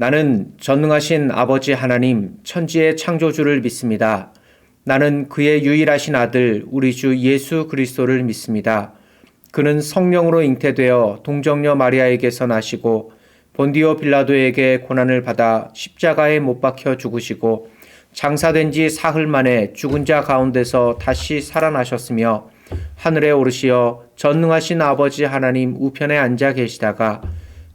나는 전능하신 아버지 하나님, 천지의 창조주를 믿습니다. 나는 그의 유일하신 아들, 우리 주 예수 그리스도를 믿습니다. 그는 성령으로 잉태되어 동정녀 마리아에게서 나시고 본디오 빌라도에게 고난을 받아 십자가에 못 박혀 죽으시고 장사된 지 사흘 만에 죽은 자 가운데서 다시 살아나셨으며 하늘에 오르시어 전능하신 아버지 하나님 우편에 앉아 계시다가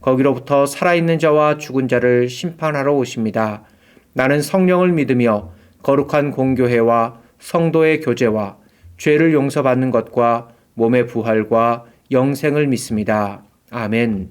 거기로부터 살아있는 자와 죽은 자를 심판하러 오십니다. 나는 성령을 믿으며 거룩한 공교회와 성도의 교제와 죄를 용서받는 것과 몸의 부활과 영생을 믿습니다. 아멘.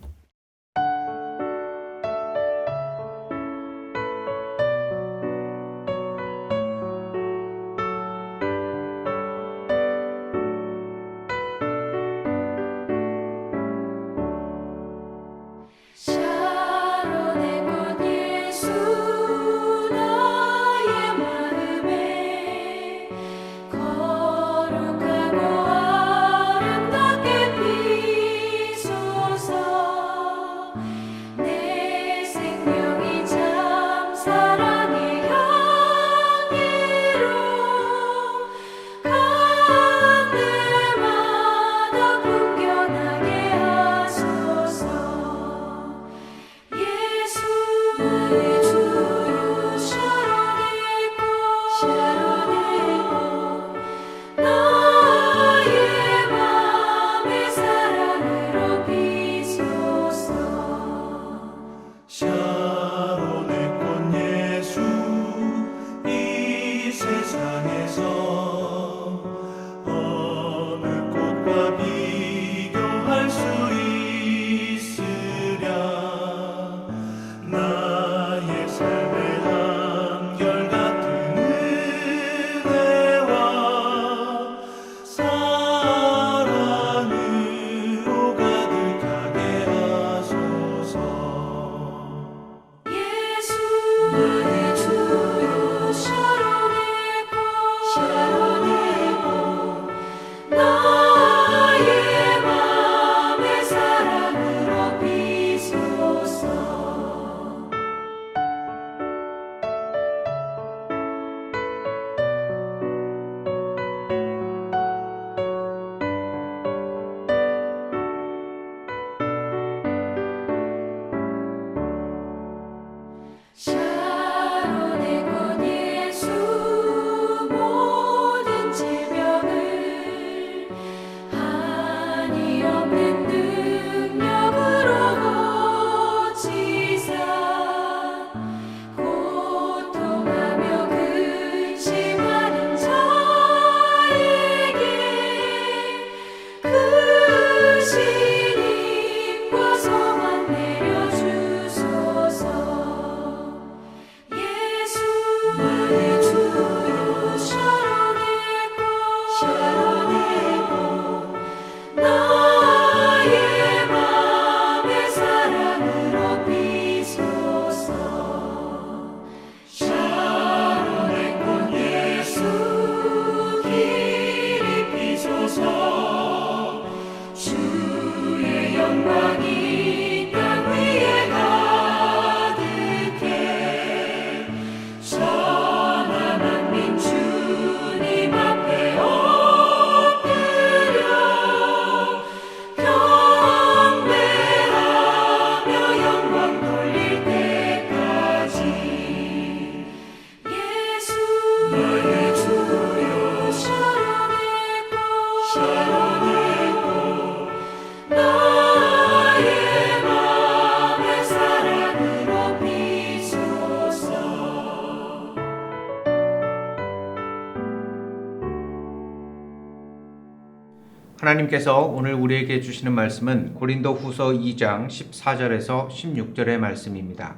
하나님께서 오늘 우리에게 주시는 말씀은 고린도 후서 2장 14절에서 16절의 말씀입니다.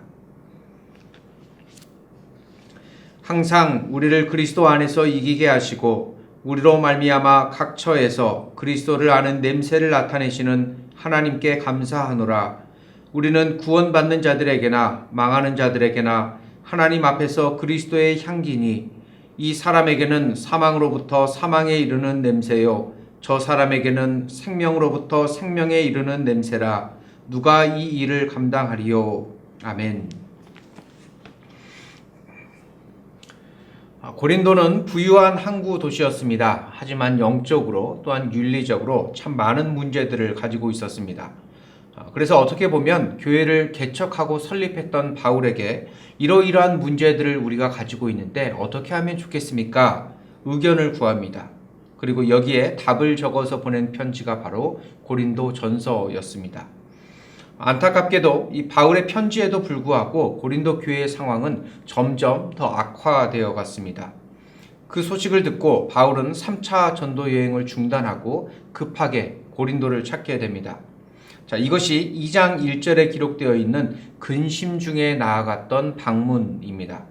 항상 우리를 그리스도 안에서 이기게 하시고 우리로 말미암아 각 처에서 그리스도를 아는 냄새를 나타내시는 하나님께 감사하노라. 우리는 구원받는 자들에게나 망하는 자들에게나 하나님 앞에서 그리스도의 향기니 이 사람에게는 사망으로부터 사망에 이르는 냄새요 저 사람에게는 생명으로부터 생명에 이르는 냄새라. 누가 이 일을 감당하리요. 아멘. 고린도는 부유한 항구 도시였습니다. 하지만 영적으로 또한 윤리적으로 참 많은 문제들을 가지고 있었습니다. 그래서 어떻게 보면 교회를 개척하고 설립했던 바울에게 이러이러한 문제들을 우리가 가지고 있는데 어떻게 하면 좋겠습니까? 의견을 구합니다. 그리고 여기에 답을 적어서 보낸 편지가 바로 고린도 전서였습니다. 안타깝게도 이 바울의 편지에도 불구하고 고린도 교회의 상황은 점점 더 악화되어 갔습니다. 그 소식을 듣고 바울은 3차 전도 여행을 중단하고 급하게 고린도를 찾게 됩니다. 자, 이것이 2장 1절에 기록되어 있는 근심 중에 나아갔던 방문입니다.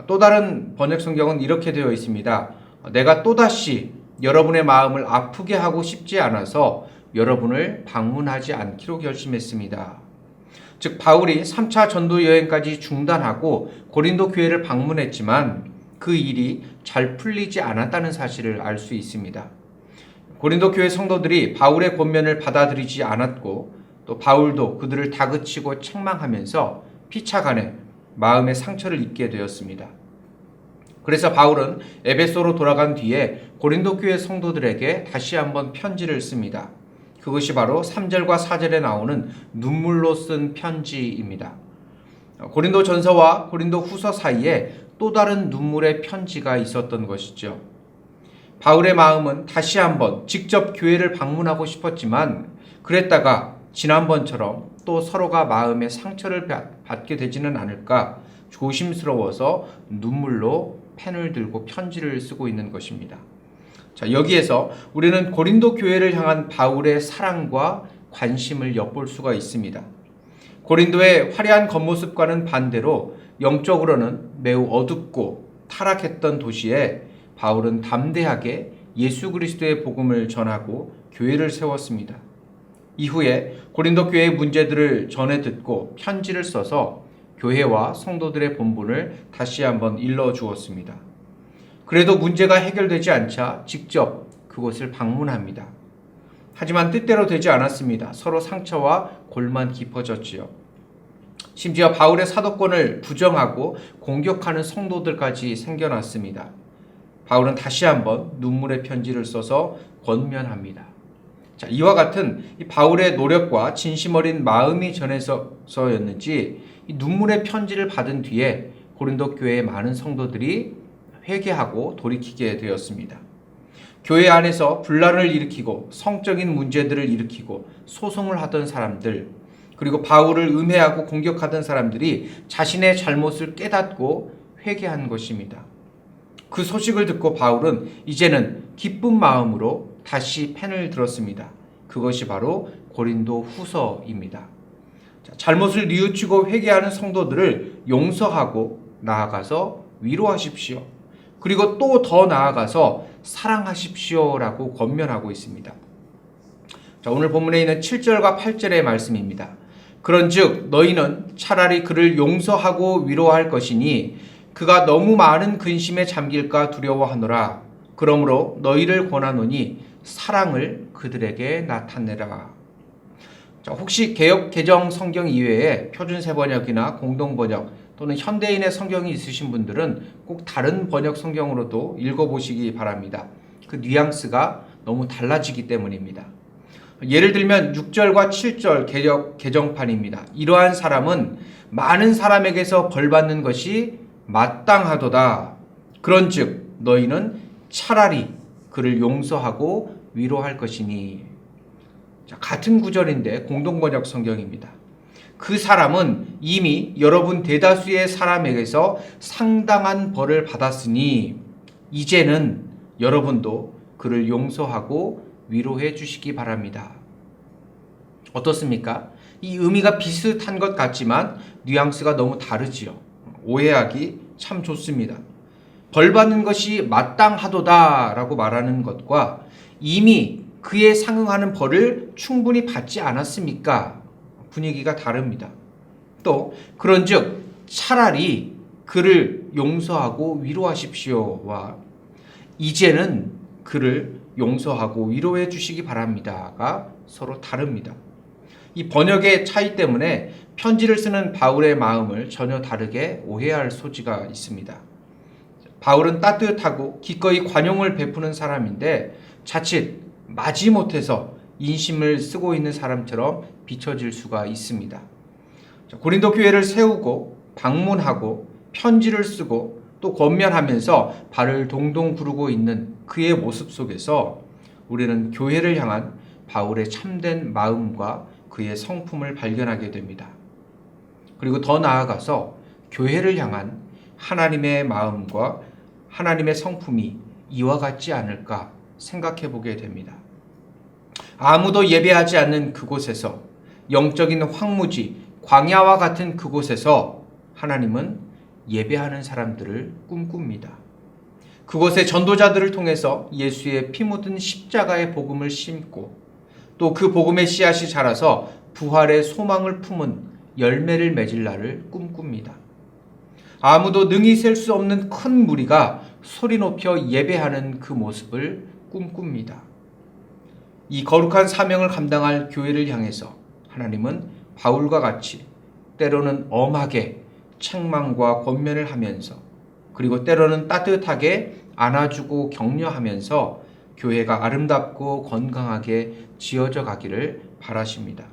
또 다른 번역 성경은 이렇게 되어 있습니다. 내가 또다시 여러분의 마음을 아프게 하고 싶지 않아서 여러분을 방문하지 않기로 결심했습니다. 즉 바울이 3차 전도 여행까지 중단하고 고린도 교회를 방문했지만 그 일이 잘 풀리지 않았다는 사실을 알 수 있습니다. 고린도 교회 성도들이 바울의 권면을 받아들이지 않았고 또 바울도 그들을 다그치고 책망하면서 피차간에 마음의 상처를 입게 되었습니다. 그래서 바울은 에베소로 돌아간 뒤에 고린도 교회 성도들에게 다시 한번 편지를 씁니다. 그것이 바로 3절과 4절에 나오는 눈물로 쓴 편지입니다. 고린도 전서와 고린도 후서 사이에 또 다른 눈물의 편지가 있었던 것이죠. 바울의 마음은 다시 한번 직접 교회를 방문하고 싶었지만 그랬다가 지난번처럼 또 서로가 마음의 상처를 받게 되지는 않을까 조심스러워서 눈물로 펜을 들고 편지를 쓰고 있는 것입니다. 자, 여기에서 우리는 고린도 교회를 향한 바울의 사랑과 관심을 엿볼 수가 있습니다. 고린도의 화려한 겉모습과는 반대로 영적으로는 매우 어둡고 타락했던 도시에 바울은 담대하게 예수 그리스도의 복음을 전하고 교회를 세웠습니다. 이후에 고린도 교회의 문제들을 전해 듣고 편지를 써서 교회와 성도들의 본분을 다시 한번 일러 주었습니다. 그래도 문제가 해결되지 않자 직접 그곳을 방문합니다. 하지만 뜻대로 되지 않았습니다. 서로 상처와 골만 깊어졌지요. 심지어 바울의 사도권을 부정하고 공격하는 성도들까지 생겨났습니다. 바울은 다시 한번 눈물의 편지를 써서 권면합니다. 자, 이와 같은 이 바울의 노력과 진심 어린 마음이 전해서였는지 이 눈물의 편지를 받은 뒤에 고린도 교회의 많은 성도들이 회개하고 돌이키게 되었습니다. 교회 안에서 분란을 일으키고 성적인 문제들을 일으키고 소송을 하던 사람들, 그리고 바울을 음해하고 공격하던 사람들이 자신의 잘못을 깨닫고 회개한 것입니다. 그 소식을 듣고 바울은 이제는 기쁜 마음으로 다시 펜을 들었습니다. 그것이 바로 고린도 후서입니다. 잘못을 뉘우치고 회개하는 성도들을 용서하고 나아가서 위로하십시오. 그리고 또 더 나아가서 사랑하십시오라고 권면하고 있습니다. 자, 오늘 본문에 있는 7절과 8절의 말씀입니다. 그런즉 너희는 차라리 그를 용서하고 위로할 것이니 그가 너무 많은 근심에 잠길까 두려워하노라. 그러므로 너희를 권하노니 사랑을 그들에게 나타내라. 자, 혹시 개역 개정 성경 이외에 표준세 번역이나 공동 번역 또는 현대인의 성경이 있으신 분들은 꼭 다른 번역 성경으로도 읽어보시기 바랍니다. 그 뉘앙스가 너무 달라지기 때문입니다. 예를 들면 6절과 7절 개역 개정판입니다. 이러한 사람은 많은 사람에게서 벌받는 것이 마땅하도다. 그런즉 너희는 차라리 그를 용서하고 위로할 것이니. 자, 같은 구절인데 공동번역 성경입니다. 그 사람은 이미 여러분 대다수의 사람에게서 상당한 벌을 받았으니 이제는 여러분도 그를 용서하고 위로해 주시기 바랍니다. 어떻습니까? 이 의미가 비슷한 것 같지만 뉘앙스가 너무 다르지요. 오해하기 참 좋습니다. 벌 받는 것이 마땅하도다 라고 말하는 것과 이미 그에 상응하는 벌을 충분히 받지 않았습니까? 분위기가 다릅니다. 또 그런즉 차라리 그를 용서하고 위로하십시오와 이제는 그를 용서하고 위로해 주시기 바랍니다가 서로 다릅니다. 이 번역의 차이 때문에 편지를 쓰는 바울의 마음을 전혀 다르게 오해할 소지가 있습니다. 바울은 따뜻하고 기꺼이 관용을 베푸는 사람인데 자칫 마지못해서 인심을 쓰고 있는 사람처럼 비춰질 수가 있습니다. 고린도 교회를 세우고 방문하고 편지를 쓰고 또 권면하면서 발을 동동 구르고 있는 그의 모습 속에서 우리는 교회를 향한 바울의 참된 마음과 그의 성품을 발견하게 됩니다. 그리고 더 나아가서 교회를 향한 하나님의 마음과 하나님의 성품이 이와 같지 않을까 생각해 보게 됩니다. 아무도 예배하지 않는 그곳에서, 영적인 황무지, 광야와 같은 그곳에서 하나님은 예배하는 사람들을 꿈꿉니다. 그곳의 전도자들을 통해서 예수의 피 묻은 십자가의 복음을 심고 또 그 복음의 씨앗이 자라서 부활의 소망을 품은 열매를 맺을 날을 꿈꿉니다. 아무도 능히 셀 수 없는 큰 무리가 소리 높여 예배하는 그 모습을 꿈꿉니다. 이 거룩한 사명을 감당할 교회를 향해서 하나님은 바울과 같이 때로는 엄하게 책망과 권면을 하면서 그리고 때로는 따뜻하게 안아주고 격려하면서 교회가 아름답고 건강하게 지어져 가기를 바라십니다.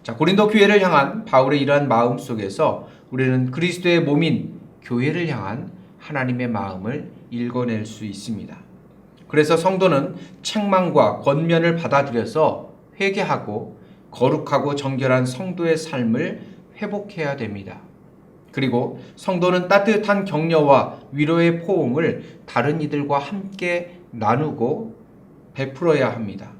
자, 고린도 교회를 향한 바울의 이러한 마음 속에서 우리는 그리스도의 몸인 교회를 향한 하나님의 마음을 읽어낼 수 있습니다. 그래서 성도는 책망과 권면을 받아들여서 회개하고 거룩하고 정결한 성도의 삶을 회복해야 됩니다. 그리고 성도는 따뜻한 격려와 위로의 포옹을 다른 이들과 함께 나누고 베풀어야 합니다.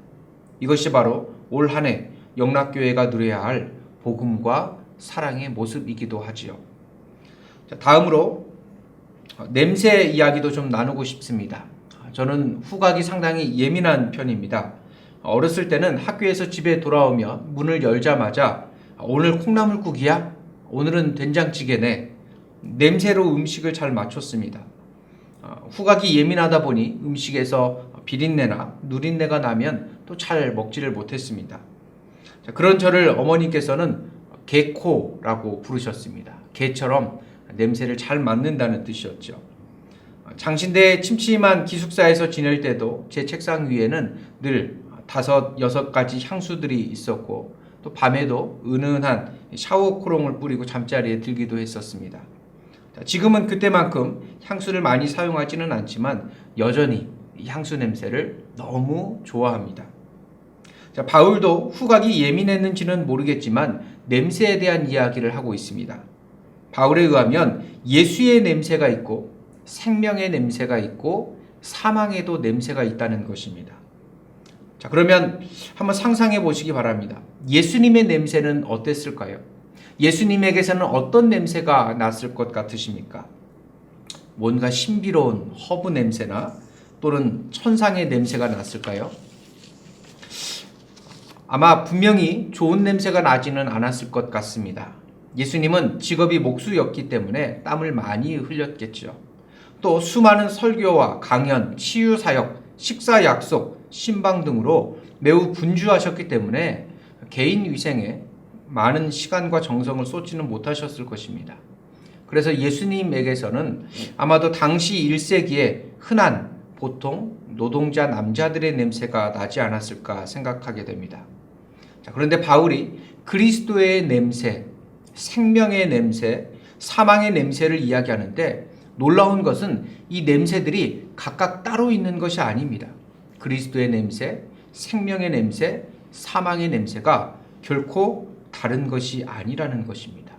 이것이 바로 올 한 해 영락교회가 누려야 할 복음과 사랑의 모습이기도 하지요. 자, 다음으로 냄새 이야기도 좀 나누고 싶습니다. 저는 후각이 상당히 예민한 편입니다. 어렸을 때는 학교에서 집에 돌아오면 문을 열자마자 오늘 콩나물국이야? 오늘은 된장찌개네. 냄새로 음식을 잘 맞췄습니다. 후각이 예민하다 보니 음식에서 비린내나 누린내가 나면 또 잘 먹지를 못했습니다. 그런 저를 어머니께서는 개코라고 부르셨습니다. 개처럼 냄새를 잘 맡는다는 뜻이었죠. 장신대 침침한 기숙사에서 지낼 때도 제 책상 위에는 늘 5, 6가지 향수들이 있었고 또 밤에도 은은한 샤워 크롱을 뿌리고 잠자리에 들기도 했었습니다. 지금은 그때만큼 향수를 많이 사용하지는 않지만 여전히 이 향수 냄새를 너무 좋아합니다. 자, 바울도 후각이 예민했는지는 모르겠지만 냄새에 대한 이야기를 하고 있습니다. 바울에 의하면 예수의 냄새가 있고 생명의 냄새가 있고 사망에도 냄새가 있다는 것입니다. 자, 그러면 한번 상상해 보시기 바랍니다. 예수님의 냄새는 어땠을까요? 예수님에게서는 어떤 냄새가 났을 것 같으십니까? 뭔가 신비로운 허브 냄새나 또는 천상의 냄새가 났을까요? 아마 분명히 좋은 냄새가 나지는 않았을 것 같습니다. 예수님은 직업이 목수였기 때문에 땀을 많이 흘렸겠죠. 또 수많은 설교와 강연, 치유 사역, 식사 약속, 신방 등으로 매우 분주하셨기 때문에 개인 위생에 많은 시간과 정성을 쏟지는 못하셨을 것입니다. 그래서 예수님에게서는 아마도 당시 1세기에 흔한 보통 노동자 남자들의 냄새가 나지 않았을까 생각하게 됩니다. 자, 그런데 바울이 그리스도의 냄새, 생명의 냄새, 사망의 냄새를 이야기하는데 놀라운 것은 이 냄새들이 각각 따로 있는 것이 아닙니다. 그리스도의 냄새, 생명의 냄새, 사망의 냄새가 결코 다른 것이 아니라는 것입니다.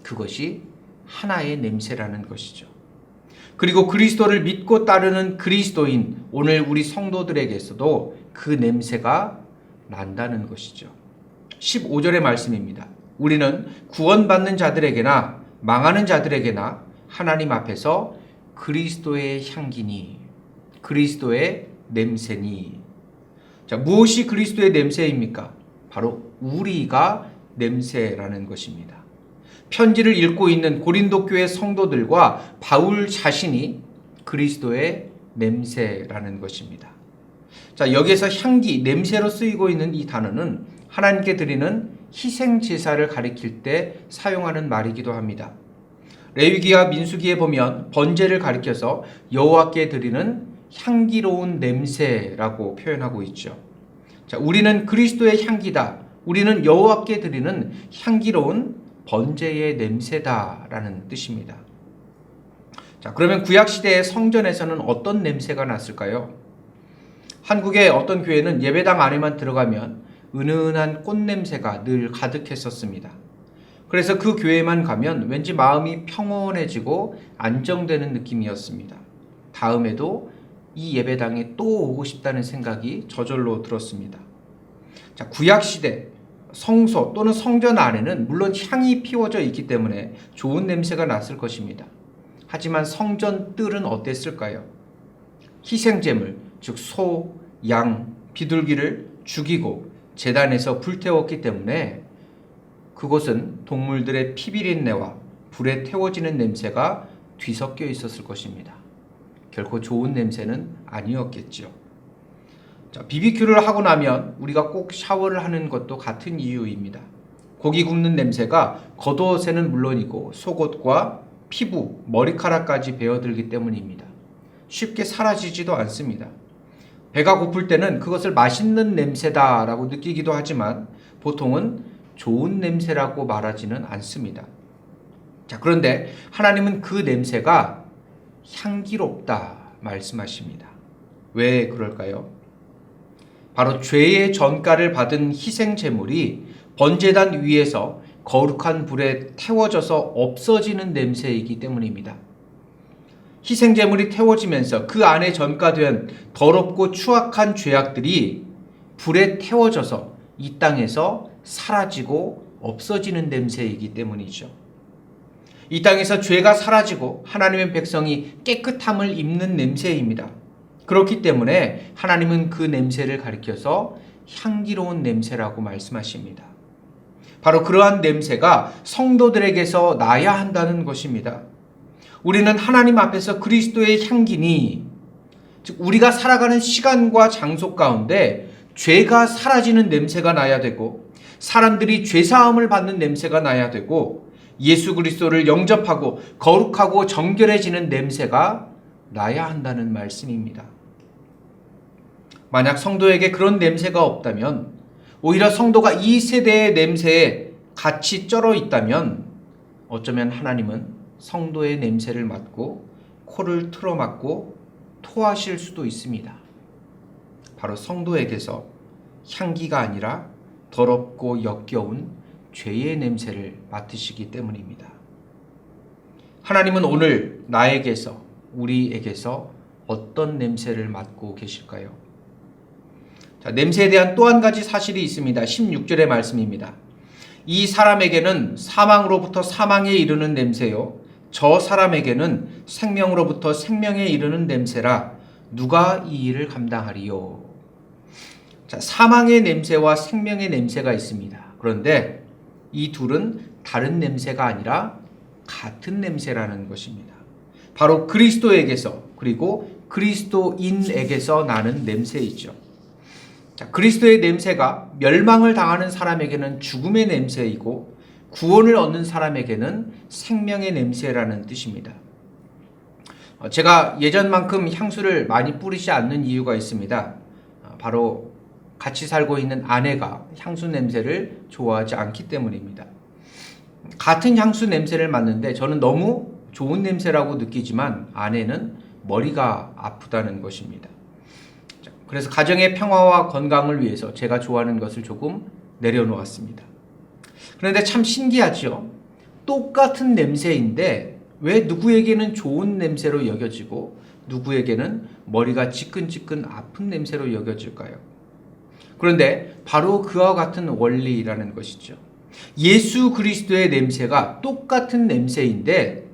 그것이 하나의 냄새라는 것이죠. 그리고 그리스도를 믿고 따르는 그리스도인 오늘 우리 성도들에게서도 그 냄새가 난다는 것이죠. 15절의 말씀입니다. 우리는 구원받는 자들에게나 망하는 자들에게나 하나님 앞에서 그리스도의 향기니, 그리스도의 냄새니. 자, 무엇이 그리스도의 냄새입니까? 바로 우리가 냄새라는 것입니다. 편지를 읽고 있는 고린도 교회 성도들과 바울 자신이 그리스도의 냄새라는 것입니다. 자, 여기에서 향기, 냄새로 쓰이고 있는 이 단어는 하나님께 드리는 희생 제사를 가리킬 때 사용하는 말이기도 합니다. 레위기와 민수기에 보면 번제를 가리켜서 여호와께 드리는 향기로운 냄새라고 표현하고 있죠. 자, 우리는 그리스도의 향기다. 우리는 여호와께 드리는 향기로운 번제의 냄새다라는 뜻입니다. 자, 그러면 구약 시대의 성전에서는 어떤 냄새가 났을까요? 한국의 어떤 교회는 예배당 안에만 들어가면 은은한 꽃 냄새가 늘 가득했었습니다. 그래서 그 교회만 가면 왠지 마음이 평온해지고 안정되는 느낌이었습니다. 다음에도 이 예배당에 또 오고 싶다는 생각이 저절로 들었습니다. 자, 구약 시대 성소 또는 성전 안에는 물론 향이 피워져 있기 때문에 좋은 냄새가 났을 것입니다. 하지만 성전 뜰은 어땠을까요? 희생제물, 즉 소, 양, 비둘기를 죽이고 제단에서 불태웠기 때문에 그곳은 동물들의 피비린내와 불에 태워지는 냄새가 뒤섞여 있었을 것입니다. 결코 좋은 냄새는 아니었겠지요. 자, BBQ를 하고 나면 우리가 꼭 샤워를 하는 것도 같은 이유입니다. 고기 굽는 냄새가 겉옷에는 물론이고 속옷과 피부, 머리카락까지 배어들기 때문입니다. 쉽게 사라지지도 않습니다. 배가 고플 때는 그것을 맛있는 냄새다라고 느끼기도 하지만 보통은 좋은 냄새라고 말하지는 않습니다. 자, 그런데 하나님은 그 냄새가 향기롭다 말씀하십니다. 왜 그럴까요? 바로 죄의 전가를 받은 희생 제물이 번제단 위에서 거룩한 불에 태워져서 없어지는 냄새이기 때문입니다. 희생 제물이 태워지면서 그 안에 전가된 더럽고 추악한 죄악들이 불에 태워져서 이 땅에서 사라지고 없어지는 냄새이기 때문이죠. 이 땅에서 죄가 사라지고 하나님의 백성이 깨끗함을 입는 냄새입니다. 그렇기 때문에 하나님은 그 냄새를 가리켜서 향기로운 냄새라고 말씀하십니다. 바로 그러한 냄새가 성도들에게서 나야 한다는 것입니다. 우리는 하나님 앞에서 그리스도의 향기니, 즉 우리가 살아가는 시간과 장소 가운데 죄가 사라지는 냄새가 나야 되고 사람들이 죄사함을 받는 냄새가 나야 되고 예수 그리스도를 영접하고 거룩하고 정결해지는 냄새가 나야 한다는 말씀입니다. 만약 성도에게 그런 냄새가 없다면, 오히려 성도가 이 세대의 냄새에 같이 쩔어 있다면 어쩌면 하나님은 성도의 냄새를 맡고 코를 틀어막고 토하실 수도 있습니다. 바로 성도에게서 향기가 아니라 더럽고 역겨운 죄의 냄새를 맡으시기 때문입니다. 하나님은 오늘 나에게서, 우리에게서 어떤 냄새를 맡고 계실까요? 자, 냄새에 대한 또 한 가지 사실이 있습니다. 16절의 말씀입니다. 이 사람에게는 사망으로부터 사망에 이르는 냄새요, 저 사람에게는 생명으로부터 생명에 이르는 냄새라 누가 이 일을 감당하리요? 자, 사망의 냄새와 생명의 냄새가 있습니다. 그런데 이 둘은 다른 냄새가 아니라 같은 냄새라는 것입니다. 바로 그리스도에게서, 그리고 그리스도인에게서 나는 냄새이죠. 자, 그리스도의 냄새가 멸망을 당하는 사람에게는 죽음의 냄새이고 구원을 얻는 사람에게는 생명의 냄새라는 뜻입니다. 제가 예전만큼 향수를 많이 뿌리지 않는 이유가 있습니다. 바로 같이 살고 있는 아내가 향수 냄새를 좋아하지 않기 때문입니다. 같은 향수 냄새를 맡는데 저는 너무 좋은 냄새라고 느끼지만 아내는 머리가 아프다는 것입니다. 그래서 가정의 평화와 건강을 위해서 제가 좋아하는 것을 조금 내려놓았습니다. 그런데 참 신기하죠. 똑같은 냄새인데 왜 누구에게는 좋은 냄새로 여겨지고 누구에게는 머리가 지끈지끈 아픈 냄새로 여겨질까요? 그런데 바로 그와 같은 원리라는 것이죠. 예수 그리스도의 냄새가 똑같은 냄새인데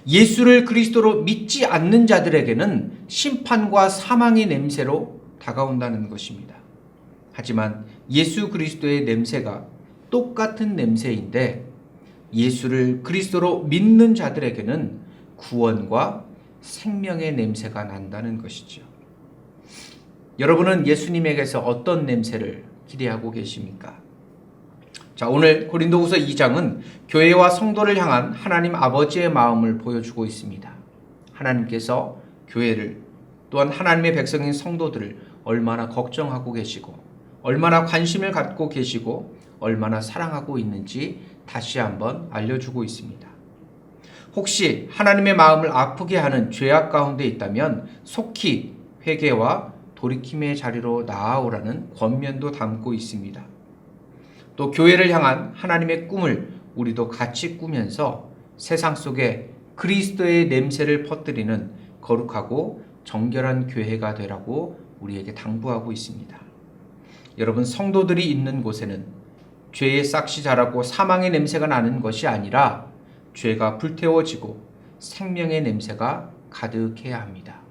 예수를 그리스도로 믿지 않는 자들에게는 심판과 사망의 냄새로 다가온다는 것입니다. 하지만 예수 그리스도의 냄새가 똑같은 냄새인데 예수를 그리스도로 믿는 자들에게는 구원과 생명의 냄새가 난다는 것이죠. 여러분은 예수님에게서 어떤 냄새를 기대하고 계십니까? 자, 오늘 고린도후서 2장은 교회와 성도를 향한 하나님 아버지의 마음을 보여주고 있습니다. 하나님께서 교회를 또한 하나님의 백성인 성도들을 얼마나 걱정하고 계시고 얼마나 관심을 갖고 계시고 얼마나 사랑하고 있는지 다시 한번 알려주고 있습니다. 혹시 하나님의 마음을 아프게 하는 죄악 가운데 있다면 속히 회개와 돌이킴의 자리로 나아오라는 권면도 담고 있습니다. 또 교회를 향한 하나님의 꿈을 우리도 같이 꾸면서 세상 속에 그리스도의 냄새를 퍼뜨리는 거룩하고 정결한 교회가 되라고 우리에게 당부하고 있습니다. 여러분, 성도들이 있는 곳에는 죄의 싹이 자라고 사망의 냄새가 나는 것이 아니라 죄가 불태워지고 생명의 냄새가 가득해야 합니다.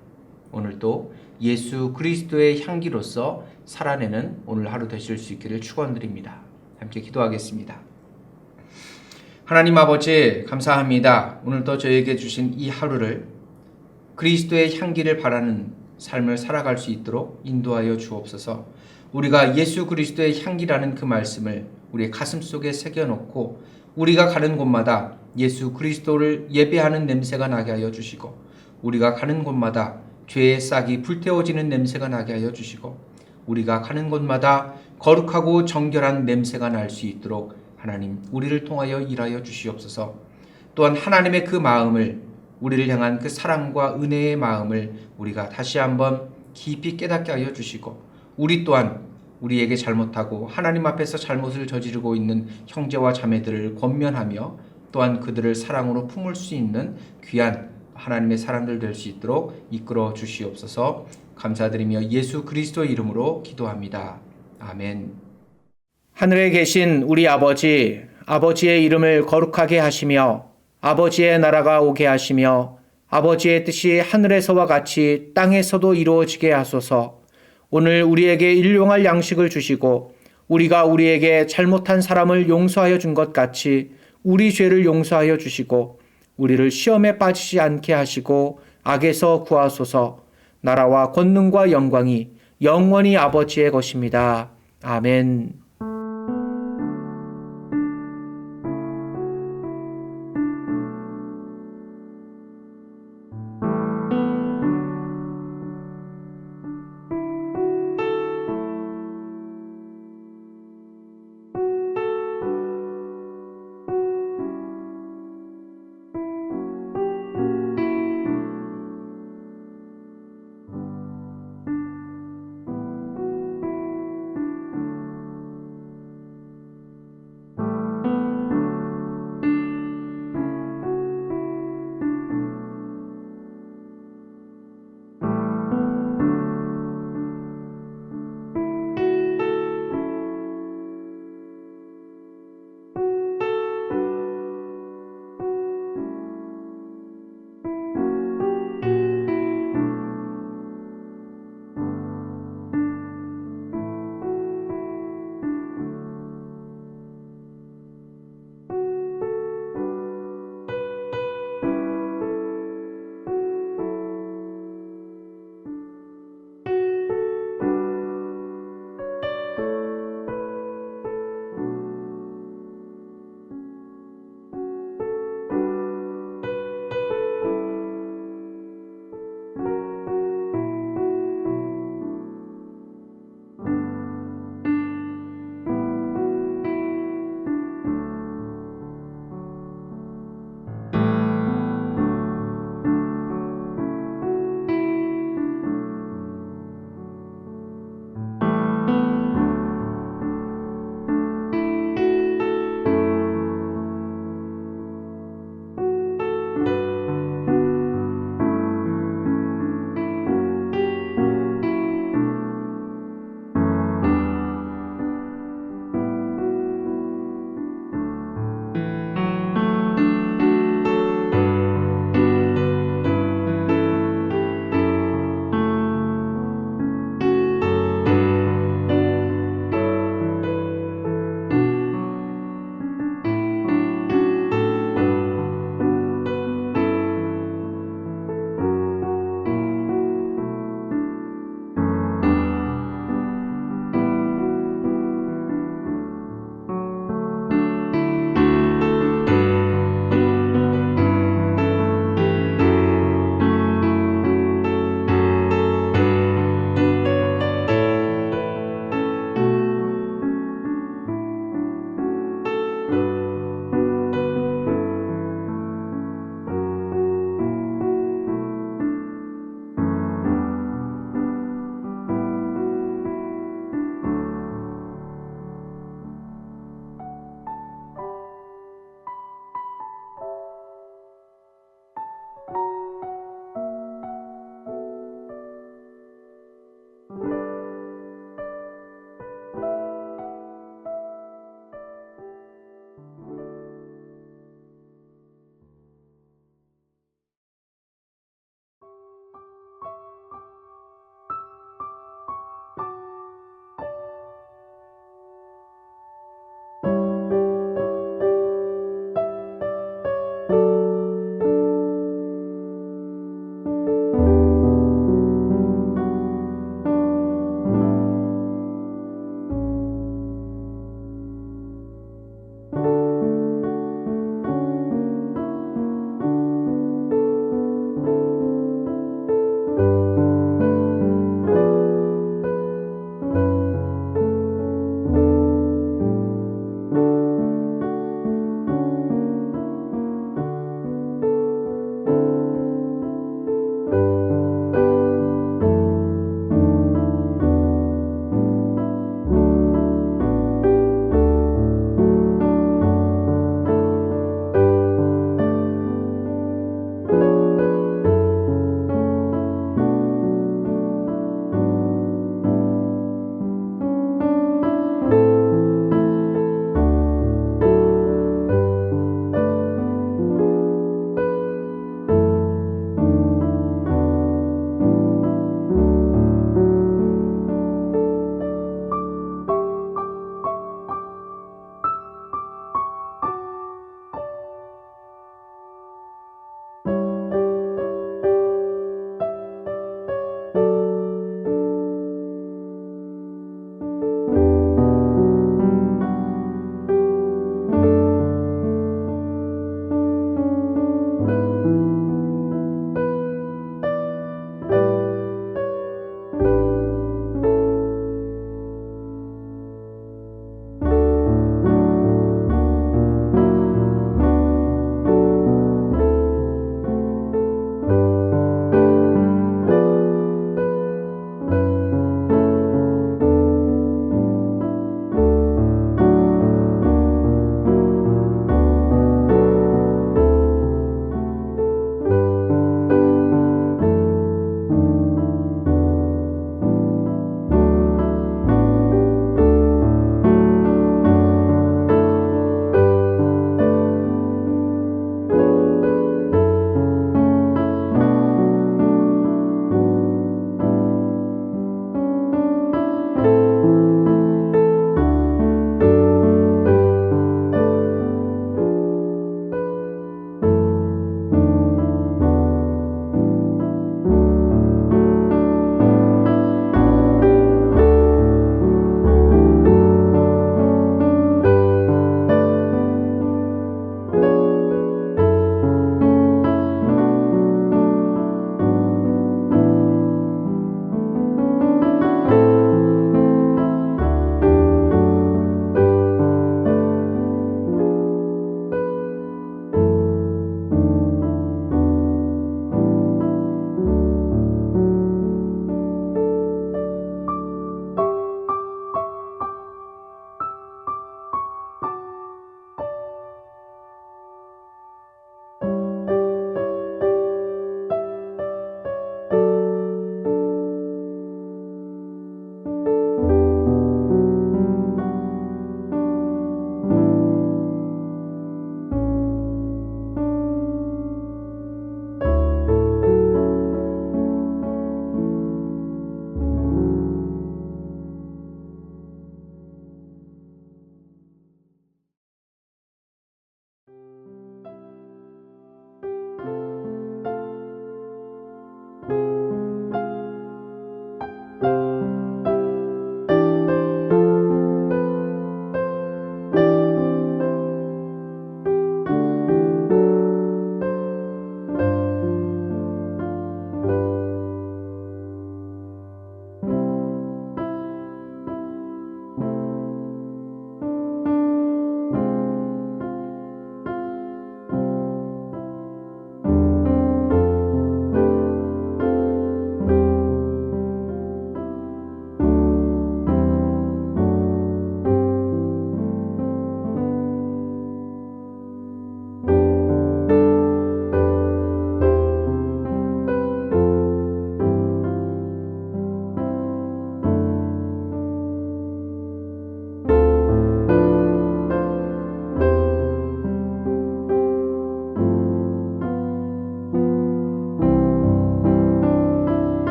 오늘도 예수 그리스도의 향기로서 살아내는 오늘 하루 되실 수 있기를 축원드립니다. 함께 기도하겠습니다. 하나님 아버지, 감사합니다. 오늘도 저에게 주신 이 하루를 그리스도의 향기를 바라는 삶을 살아갈 수 있도록 인도하여 주옵소서. 우리가 예수 그리스도의 향기라는 그 말씀을 우리의 가슴 속에 새겨놓고 우리가 가는 곳마다 예수 그리스도를 예배하는 냄새가 나게 하여 주시고, 우리가 가는 곳마다 죄의 싹이 불태워지는 냄새가 나게 하여 주시고, 우리가 가는 곳마다 거룩하고 정결한 냄새가 날 수 있도록 하나님 우리를 통하여 일하여 주시옵소서. 또한 하나님의 그 마음을, 우리를 향한 그 사랑과 은혜의 마음을 우리가 다시 한번 깊이 깨닫게 하여 주시고, 우리 또한 우리에게 잘못하고 하나님 앞에서 잘못을 저지르고 있는 형제와 자매들을 권면하며 또한 그들을 사랑으로 품을 수 있는 귀한 하나님의 사람들 될 수 있도록 이끌어 주시옵소서. 감사드리며 예수 그리스도 이름으로 기도합니다. 아멘. 하늘에 계신 우리 아버지, 아버지의 이름을 거룩하게 하시며 아버지의 나라가 오게 하시며 아버지의 뜻이 하늘에서와 같이 땅에서도 이루어지게 하소서. 오늘 우리에게 일용할 양식을 주시고 우리가 우리에게 잘못한 사람을 용서하여 준 것 같이 우리 죄를 용서하여 주시고 우리를 시험에 빠지지 않게 하시고 악에서 구하소서. 나라와 권능과 영광이 영원히 아버지의 것입니다. 아멘.